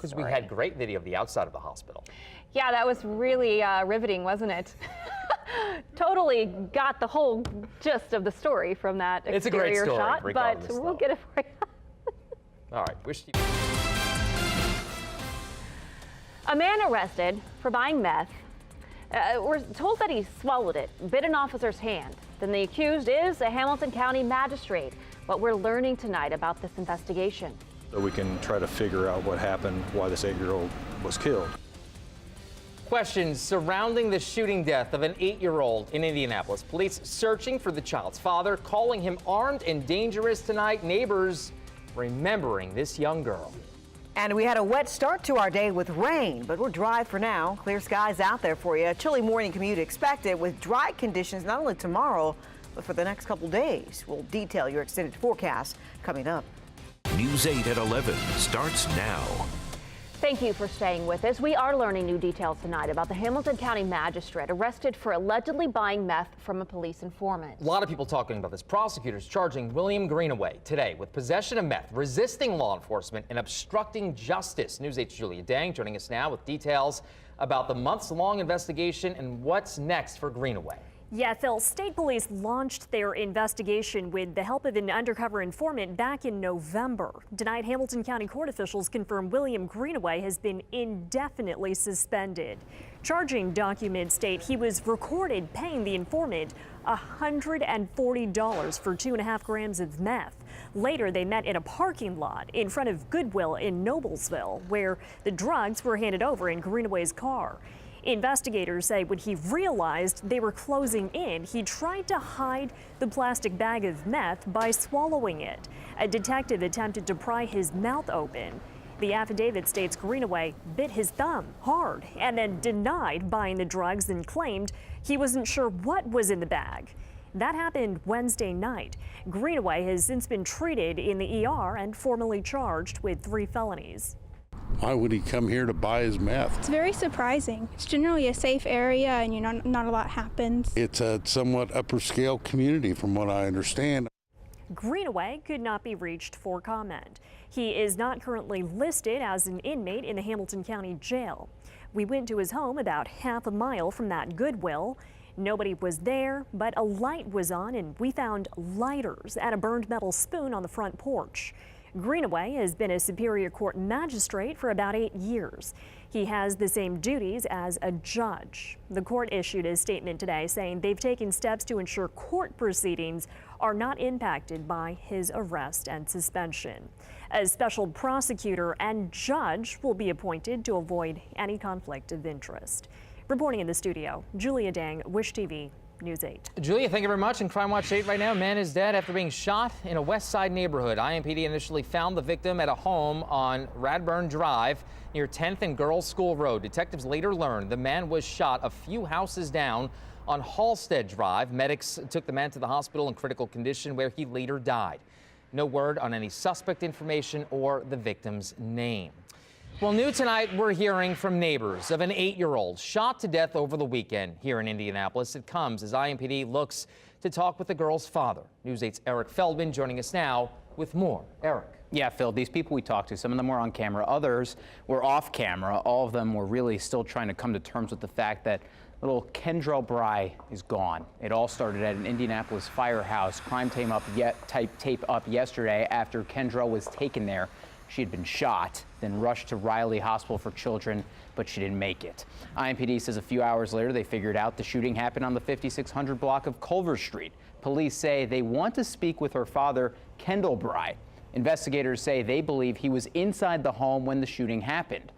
Because we had great video of the outside of the hospital. Yeah, that was really riveting, wasn't it? Totally got the whole gist of the story from that exterior It's a great story, shot, but we'll get it for you. All right, Wish TV. A man arrested for buying meth. We're told that he swallowed it, bit an officer's hand. Then the accused is a Hamilton County magistrate. What we're learning tonight about this investigation. So we can try to figure out what happened, why this 8-year-old was killed. Questions surrounding the shooting death of an 8-year-old in Indianapolis. Police searching for the child's father, calling him armed and dangerous tonight. Neighbors remembering this young girl. And we had a wet start to our day with rain, but we're dry for now. Clear skies out there for you. A chilly morning commute expected with dry conditions not only tomorrow, but for the next couple days. We'll detail your extended forecast coming up. News 8 at 11 starts now. Thank you for staying with us. We are learning new details tonight about the Hamilton County magistrate arrested for allegedly buying meth from a police informant. A lot of people talking about this. Prosecutors charging William Greenaway today with possession of meth, resisting law enforcement, and obstructing justice. News 8's Julia Dang joining us now with details about the months-long investigation and what's next for Greenaway. Yeah, Phil, state police launched their investigation with the help of an undercover informant back in November. Tonight, Hamilton County court officials confirm William Greenaway has been indefinitely suspended. Charging documents state he was recorded paying the informant $140 for 2.5 grams of meth. Later, they met in a parking lot in front of Goodwill in Noblesville, where the drugs were handed over in Greenaway's car. Investigators say when he realized they were closing in, he tried to hide the plastic bag of meth by swallowing it. A detective attempted to pry his mouth open. The affidavit states Greenaway bit his thumb hard and then denied buying the drugs and claimed he wasn't sure what was in the bag. That happened Wednesday night. Greenaway has since been treated in the ER and formally charged with 3 felonies. Why would he come here to buy his meth? It's very surprising. It's generally a safe area and not a lot happens. It's a somewhat upper scale community from what I understand. Greenaway could not be reached for comment. He is not currently listed as an inmate in the Hamilton County Jail. We went to his home about half a mile from that Goodwill. Nobody was there, but a light was on and we found lighters and a burned metal spoon on the front porch. Greenaway has been a Superior Court magistrate for about 8 years. He has the same duties as a judge. The court issued a statement today saying they've taken steps to ensure court proceedings are not impacted by his arrest and suspension. A special prosecutor and judge will be appointed to avoid any conflict of interest. Reporting in the studio, Julia Dang, Wish TV. News 8. Julia, thank you very much. In Crime Watch 8 right now, man is dead after being shot in a West Side neighborhood. IMPD initially found the victim at a home on Radburn Drive near 10th and Girls School Road. Detectives later learned the man was shot a few houses down on Halstead Drive. Medics took the man to the hospital in critical condition where he later died. No word on any suspect information or the victim's name. Well, new tonight, we're hearing from neighbors of an 8-year-old shot to death over the weekend here in Indianapolis. It comes as IMPD looks to talk with the girl's father. News 8's Eric Feldman joining us now with more. Eric. Yeah, Phil, these people we talked to, some of them were on camera, others were off camera. All of them were really still trying to come to terms with the fact that little Kendrell Bry is gone. It all started at an Indianapolis firehouse. Crime tape up yesterday after Kendrell was taken there. She had been shot, then rushed to Riley Hospital for Children, but she didn't make it. IMPD says a few hours later they figured out the shooting happened on the 5600 block of Culver Street. Police say they want to speak with her father, Kendall Bry. Investigators say they believe he was inside the home when the shooting happened.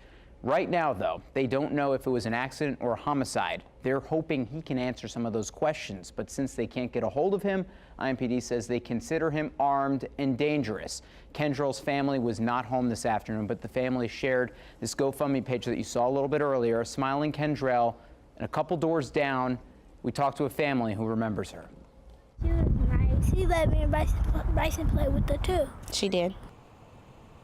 Right now, though, they don't know if it was an accident or a homicide. They're hoping he can answer some of those questions, but since they can't get a hold of him, IMPD says they consider him armed and dangerous. Kendrell's family was not home this afternoon, but the family shared this GoFundMe page that you saw a little bit earlier, Smiling Kendrell, and a couple doors down, we talked to a family who remembers her. She was nice. She let me and Bryson play with her too. She did.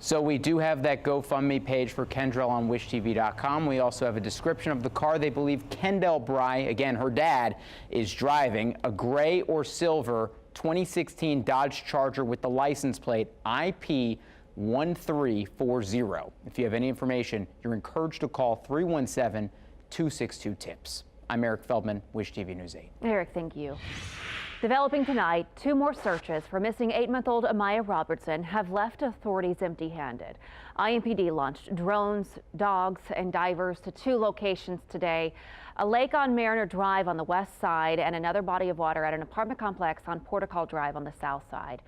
So we do have that GoFundMe page for Kendrell on WishTV.com. We also have a description of the car they believe Kendall Bry, again, her dad, is driving, a gray or silver 2016 Dodge Charger with the license plate IP 1340. If you have any information, you're encouraged to call 317-262-TIPS. I'm Eric Feldman, Wish TV News 8. Eric, thank you. Developing tonight, 2 more searches for missing 8-month-old Amaya Robertson have left authorities empty-handed. IMPD launched drones, dogs, and divers to 2 locations today. A lake on Mariner Drive on the west side and another body of water at an apartment complex on Portical Drive on the south side.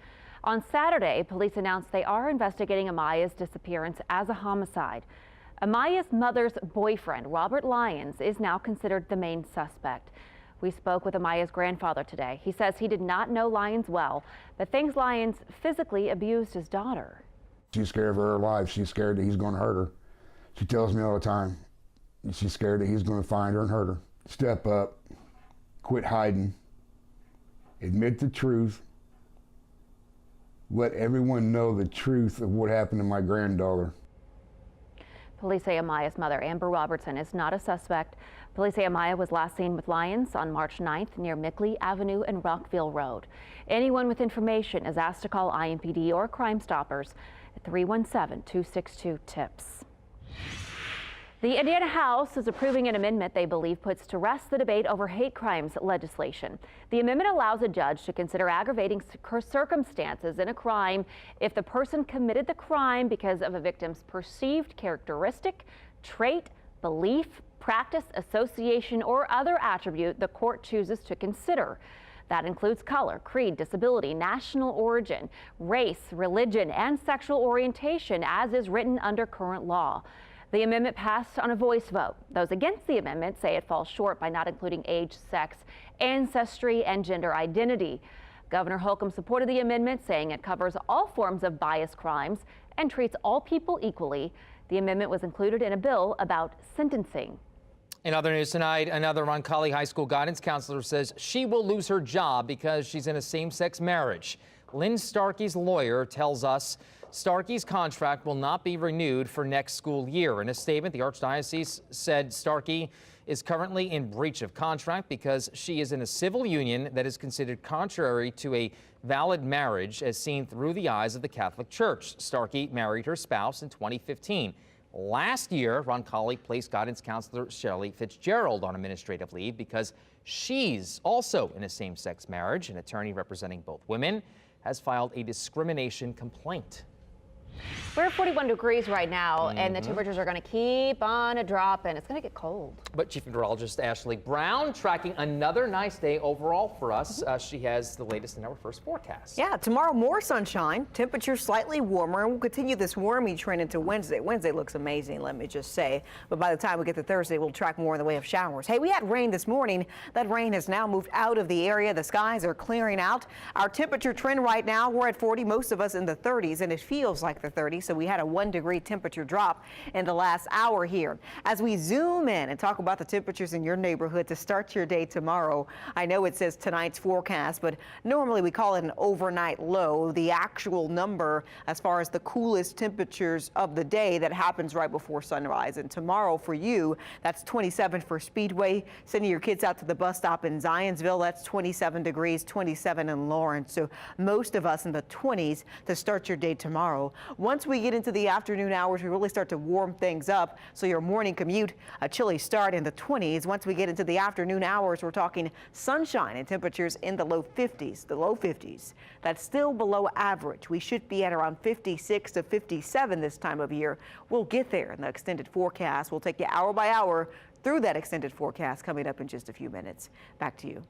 On Saturday, police announced they are investigating Amaya's disappearance as a homicide. Amaya's mother's boyfriend, Robert Lyons, is now considered the main suspect. We spoke with Amaya's grandfather today. He says he did not know Lyons well, but thinks Lyons physically abused his daughter. She's scared for her life. She's scared that he's going to hurt her. She tells me all the time. She's scared that he's going to find her and hurt her. Step up, quit hiding, admit the truth, let everyone know the truth of what happened to my granddaughter. Police say Amaya's mother, Amber Robertson, is not a suspect. Police say Amaya was last seen with Lyons on March 9th near Mickley Avenue and Rockville Road. Anyone with information is asked to call IMPD or Crime Stoppers at 317-262-TIPS. The Indiana House is approving an amendment they believe puts to rest the debate over hate crimes legislation. The amendment allows a judge to consider aggravating circumstances in a crime if the person committed the crime because of a victim's perceived characteristic, trait, belief, practice, association, or other attribute the court chooses to consider. That includes color, creed, disability, national origin, race, religion, and sexual orientation, as is written under current law. The amendment passed on a voice vote. Those against the amendment say it falls short by not including age, sex, ancestry, and gender identity. Governor Holcomb supported the amendment, saying it covers all forms of bias crimes and treats all people equally. The amendment was included in a bill about sentencing. In other news tonight, another Roncalli High School guidance counselor says she will lose her job because she's in a same-sex marriage. Lynn Starkey's lawyer tells us Starkey's contract will not be renewed for next school year. In a statement, the Archdiocese said Starkey is currently in breach of contract because she is in a civil union that is considered contrary to a valid marriage as seen through the eyes of the Catholic Church. Starkey married her spouse in 2015. Last year, Roncalli placed guidance counselor Shelley Fitzgerald on administrative leave because she's also in a same-sex marriage. An attorney representing both women has filed a discrimination complaint. We're at 41 degrees right now, and the temperatures are going to keep on a dropping. It's going to get cold. But Chief Meteorologist Ashley Brown tracking another nice day overall for us. She has the latest in our first forecast. Yeah, tomorrow more sunshine, temperatures slightly warmer, and we'll continue this warming trend into Wednesday. Wednesday looks amazing, let me just say. But by the time we get to Thursday, we'll track more in the way of showers. Hey, we had rain this morning. That rain has now moved out of the area. The skies are clearing out. Our temperature trend right now, we're at 40, most of us in the 30s, and it feels like the 30s. So we had a 1-degree temperature drop in the last hour here. As we zoom in and talk about the temperatures in your neighborhood to start your day tomorrow, I know it says tonight's forecast, but normally we call it an overnight low. The actual number as far as the coolest temperatures of the day that happens right before sunrise. And tomorrow for you, that's 27 for Speedway. Sending your kids out to the bus stop in Zionsville, that's 27 degrees, 27 in Lawrence. So most of us in the 20s to start your day tomorrow. Once we get into the afternoon hours, we really start to warm things up. So your morning commute, a chilly start in the 20s. Once we get into the afternoon hours, we're talking sunshine and temperatures in the low 50s. The low 50s. That's still below average. We should be at around 56 to 57 this time of year. We'll get there in the extended forecast. We'll take you hour by hour through that extended forecast coming up in just a few minutes. Back to you.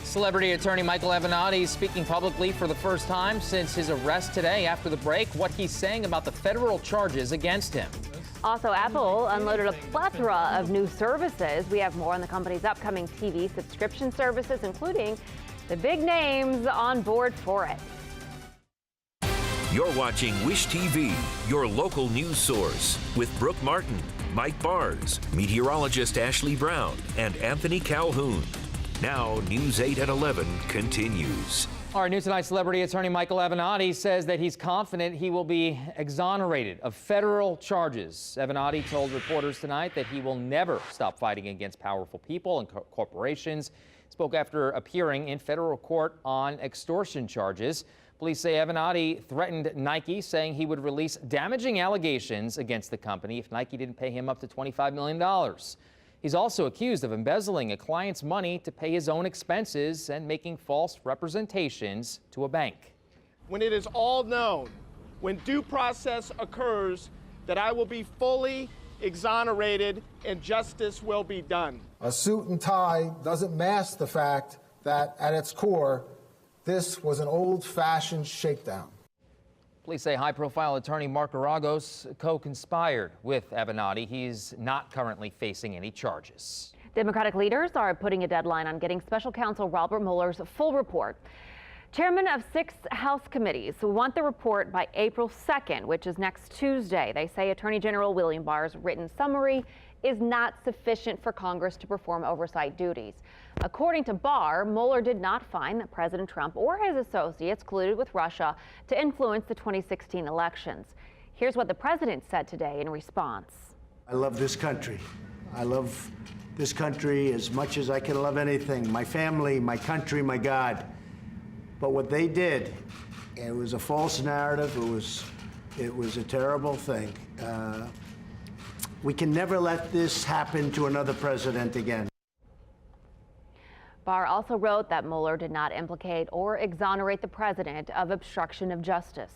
Celebrity attorney Michael Avenatti speaking publicly for the first time since his arrest today. After the break, what he's saying about the federal charges against him. Also, Apple unloaded a plethora of new services. We have more on the company's upcoming TV subscription services, including the big names on board for it. You're watching Wish TV, your local news source, with Brooke Martin, Mike Bars, meteorologist Ashley Brown, and Anthony Calhoun. Now, News 8 at 11 continues. Our News Tonight celebrity attorney Michael Avenatti says that he's confident he will be exonerated of federal charges. Avenatti told reporters tonight that he will never stop fighting against powerful people and corporations. Spoke after appearing in federal court on extortion charges. Police say Avenatti threatened Nike, saying he would release damaging allegations against the company if Nike didn't pay him up to $25 million. He's also accused of embezzling a client's money to pay his own expenses and making false representations to a bank. When it is all known, when due process occurs, that I will be fully exonerated and justice will be done. A suit and tie doesn't mask the fact that at its core, this was an old-fashioned shakedown. Police say high-profile attorney Mark Aragos co-conspired with Avenatti. He's not currently facing any charges. Democratic leaders are putting a deadline on getting special counsel Robert Mueller's full report. Chairman of 6 House committees want the report by April 2nd, which is next Tuesday. They say Attorney General William Barr's written summary is not sufficient for Congress to perform oversight duties. According to Barr, Mueller did not find that President Trump or his associates colluded with Russia to influence the 2016 elections. Here's what the president said today in response. I love this country. I love this country as much as I can love anything. My family, my country, my God. But what they did, it was a false narrative. It was a terrible thing. We can never let this happen to another president again. Barr also wrote that Mueller did not implicate or exonerate the president of obstruction of justice.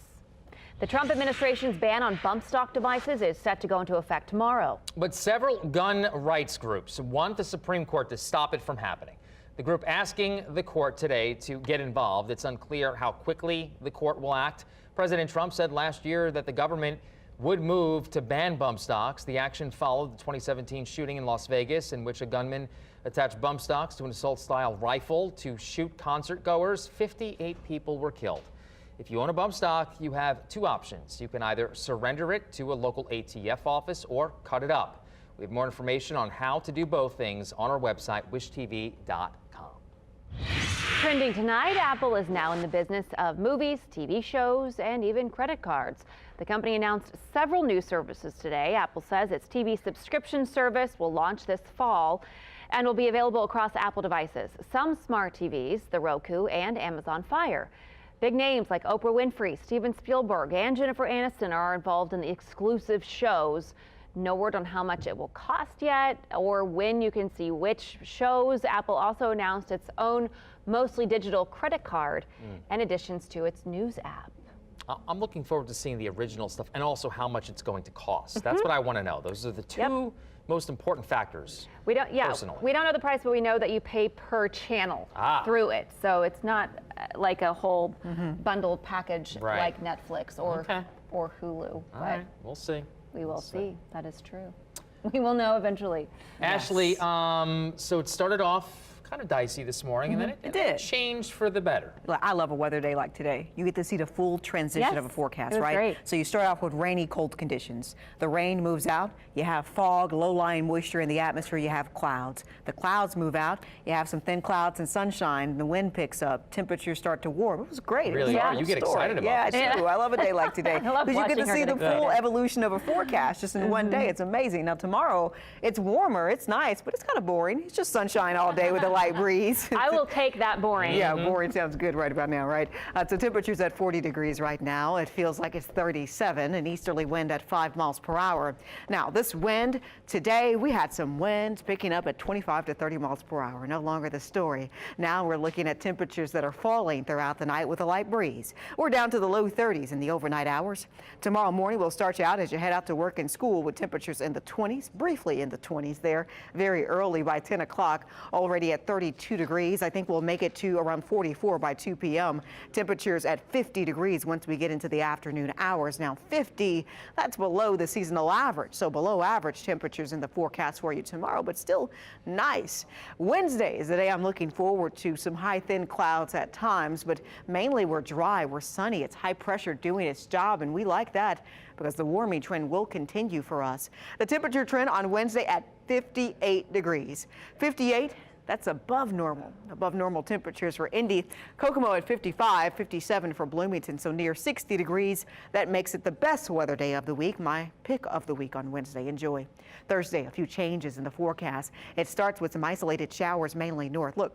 The Trump administration's ban on bump stock devices is set to go into effect tomorrow. But several gun rights groups want the Supreme Court to stop it from happening. The group asking the court today to get involved. It's unclear how quickly the court will act. President Trump said last year that the government would move to ban bump stocks. The action followed the 2017 shooting in Las Vegas, in which a gunman attached bump stocks to an assault-style rifle to shoot concert goers. 58 people were killed. If you own a bump stock, you have 2 options. You can either surrender it to a local ATF office or cut it up. We have more information on how to do both things on our website, wishtv.com. Trending tonight, Apple is now in the business of movies, TV shows, and even credit cards. The company announced several new services today. Apple says its TV subscription service will launch this fall and will be available across Apple devices, some smart TVs, the Roku, and Amazon Fire. Big names like Oprah Winfrey, Steven Spielberg, and Jennifer Aniston are involved in the exclusive shows. No word on how much it will cost yet or when you can see which shows. Apple also announced its own mostly digital credit card and additions to its news app. I'm looking forward to seeing the original stuff and also how much it's going to cost. That's what I want to know. Those are the 2 most important factors. We don't know the price, but we know that you pay per channel through it. So it's not like a whole bundled package like Netflix or Hulu. All right, we'll see. We will see. That is true. We will know eventually. Ashley, so it started off kind of dicey this morning, and then it changed for the better. I love a weather day like today. You get to see the full transition of a forecast, right? Great. So you start off with rainy, cold conditions. The rain moves out. You have fog, low-lying moisture in the atmosphere. You have clouds. The clouds move out. You have some thin clouds and sunshine. The wind picks up. Temperatures start to warm. It was great. Really are. You get excited about this. Yeah, I do. I love a day like today. Because you get to see the full evolution of a forecast just in one day. It's amazing. Now tomorrow, it's warmer. It's nice, but it's kind of boring. It's just sunshine all day with a light breeze. I will take that boring. Yeah, boring sounds good right about now, right? So temperatures at 40 degrees right now. It feels like it's 37, an easterly wind at 5 miles per hour. Now, this wind, today we had some winds picking up at 25 to 30 miles per hour. No longer the story. Now we're looking at temperatures that are falling throughout the night with a light breeze. We're down to the low 30s in the overnight hours. Tomorrow morning, we'll start you out as you head out to work and school with temperatures in the 20s, briefly in the 20s there, very early by 10 o'clock, already at 32 degrees. I think we'll make it to around 44 by 2 p.m. Temperatures at 50 degrees once we get into the afternoon hours. Now 50, that's below the seasonal average. So below average temperatures in the forecast for you tomorrow, but still nice. Wednesday is the day I'm looking forward to. Some high thin clouds at times, but mainly we're dry, we're sunny. It's high pressure doing its job, and we like that because the warming trend will continue for us. The temperature trend on Wednesday at 58 degrees. 58. That's above normal temperatures for Indy. Kokomo at 55, 57 for Bloomington, so near 60 degrees. That makes it the best weather day of the week, my pick of the week on Wednesday. Enjoy. Thursday, a few changes in the forecast. It starts with some isolated showers, mainly north. Look,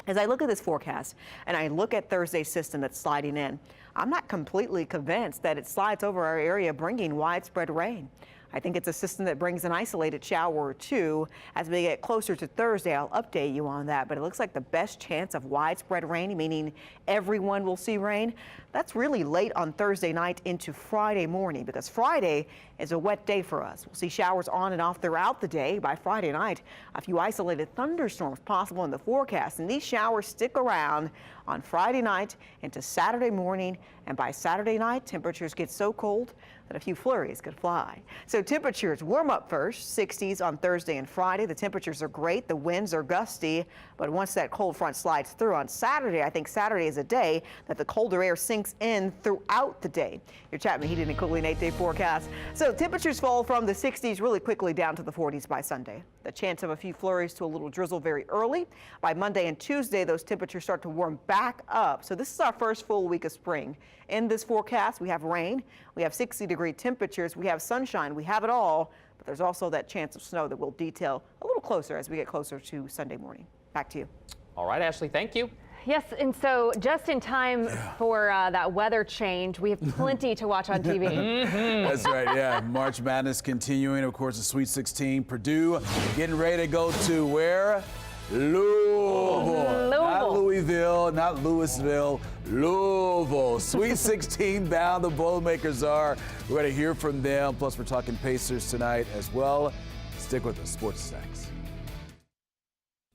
As I look at this forecast and I look at Thursday's system that's sliding in, I'm not completely convinced that it slides over our area, bringing widespread rain. I think it's a system that brings an isolated shower or two. As we get closer to Thursday, I'll update you on that. But it looks like the best chance of widespread rain, meaning everyone will see rain, that's really late on Thursday night into Friday morning, because Friday is a wet day for us. We'll see showers on and off throughout the day. By Friday night, a few isolated thunderstorms possible in the forecast, and these showers stick around on Friday night into Saturday morning. And by Saturday night, temperatures get so cold that a few flurries could fly. So temperatures warm up first, 60s on Thursday and Friday. The temperatures are great. The winds are gusty. But once that cold front slides through on Saturday, I think Saturday is a day that the colder air sinks in throughout the day. Your Chapman Heating and Cooling 8-day forecast. So temperatures fall from the 60s really quickly down to the 40s by Sunday. The chance of a few flurries to a little drizzle very early. By Monday and Tuesday, those temperatures start to warm back up. So this is our first full week of spring. In this forecast, we have rain, we have 60-degree temperatures, we have sunshine, we have it all, but there's also that chance of snow that we'll detail a little closer as we get closer to Sunday morning. Back to you. All right, Ashley, thank you. Yes, and so just in time for that weather change, we have plenty to watch on TV. That's right, yeah. March Madness continuing, of course, the Sweet 16. Purdue getting ready to go to where? Louisville. Not Louisville, not Louisville, Louisville. Sweet 16 bound, the Boilermakers are. We're going to hear from them. Plus, we're talking Pacers tonight as well. Stick with us. Sports Stacks.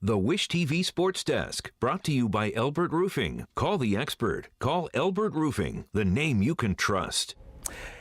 The Wish TV Sports Desk, brought to you by Elbert Roofing. Call the expert. Call Elbert Roofing, the name you can trust.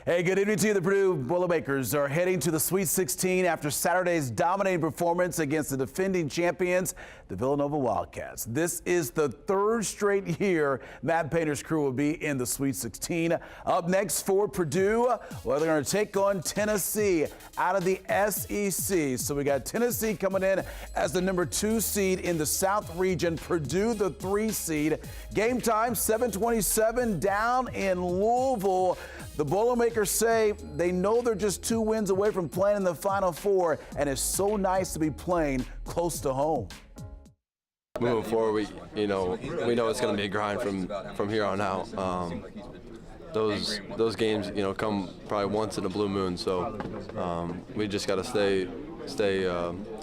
Hey, good evening to you. The Purdue Boilermakers are heading to the Sweet 16 after Saturday's dominating performance against the defending champions, the Villanova Wildcats. This is the third straight year Matt Painter's crew will be in the Sweet 16. Up next for Purdue, well, they're going to take on Tennessee out of the SEC. So we got Tennessee coming in as the number 2 seed in the South region, Purdue the 3 seed. Game time, 7:27 down in Louisville. The Boilermakers say they know they're just 2 wins away from playing in the Final Four, and it's so nice to be playing close to home. Moving forward, we know it's going to be a grind from here on out. Those games, come probably once in a blue moon. So we just got to stay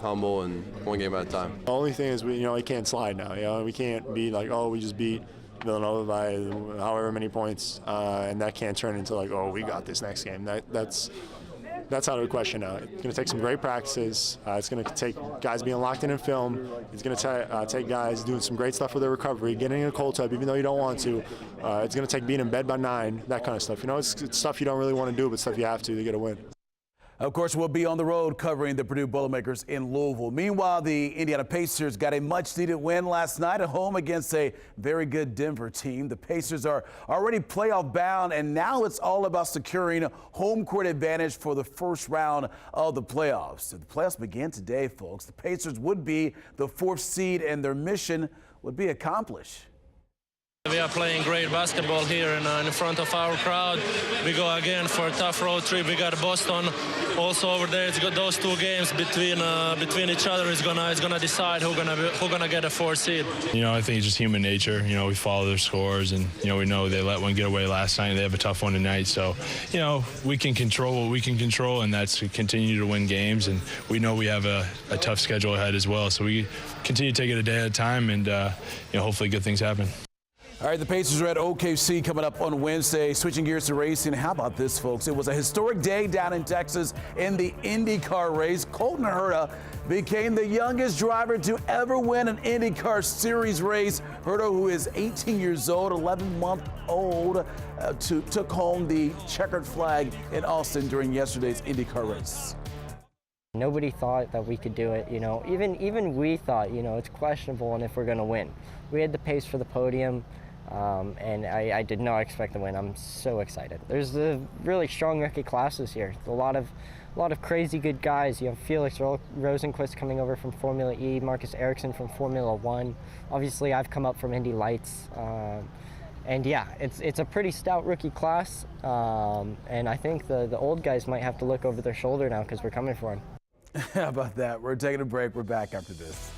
humble and one game at a time. The only thing is we can't slide now. We can't be like, oh, we just beat Villanova by however many points, and that can't turn into like, oh, we got this next game. That's out of the question now. It's going to take some great practices. It's going to take guys being locked in film. It's going to take guys doing some great stuff with their recovery, getting in a cold tub even though you don't want to. It's going to take being in bed by 9, that kind of stuff. It's stuff you don't really want to do, but stuff you have to get a win. Of course, we'll be on the road covering the Purdue Boilermakers in Louisville. Meanwhile, the Indiana Pacers got a much-needed win last night at home against a very good Denver team. The Pacers are already playoff bound, and now it's all about securing home court advantage for the first round of the playoffs. If the playoffs begin today, folks, the Pacers would be the 4th seed, and their mission would be accomplished. We are playing great basketball here in front of our crowd. We go again for a tough road trip. We got Boston also over there. It's got those 2 games between each other. It's gonna decide who's gonna get a 4th seed. I think it's just human nature. We follow their scores, and we know they let one get away last night. They have a tough one tonight, so we can control what we can control, and that's to continue to win games. And we know we have a tough schedule ahead as well, so we continue to take it a day at a time, and hopefully good things happen. All right, the Pacers are at OKC coming up on Wednesday. Switching gears to racing, how about this, folks? It was a historic day down in Texas in the IndyCar race. Colton Herta became the youngest driver to ever win an IndyCar Series race. Herta, who is 18 years old, 11-month-old, took home the checkered flag in Austin during yesterday's IndyCar race. Nobody thought that we could do it, Even we thought, it's questionable and if we're going to win. We had the pace for the podium. And I did not expect to win. I'm so excited. There's a really strong rookie class this year. A lot of crazy good guys. You have Felix Rosenquist coming over from Formula E, Marcus Ericsson from Formula One. Obviously, I've come up from Indy Lights. And yeah, it's a pretty stout rookie class. And I think the old guys might have to look over their shoulder now because we're coming for them. How about that? We're taking a break. We're back after this.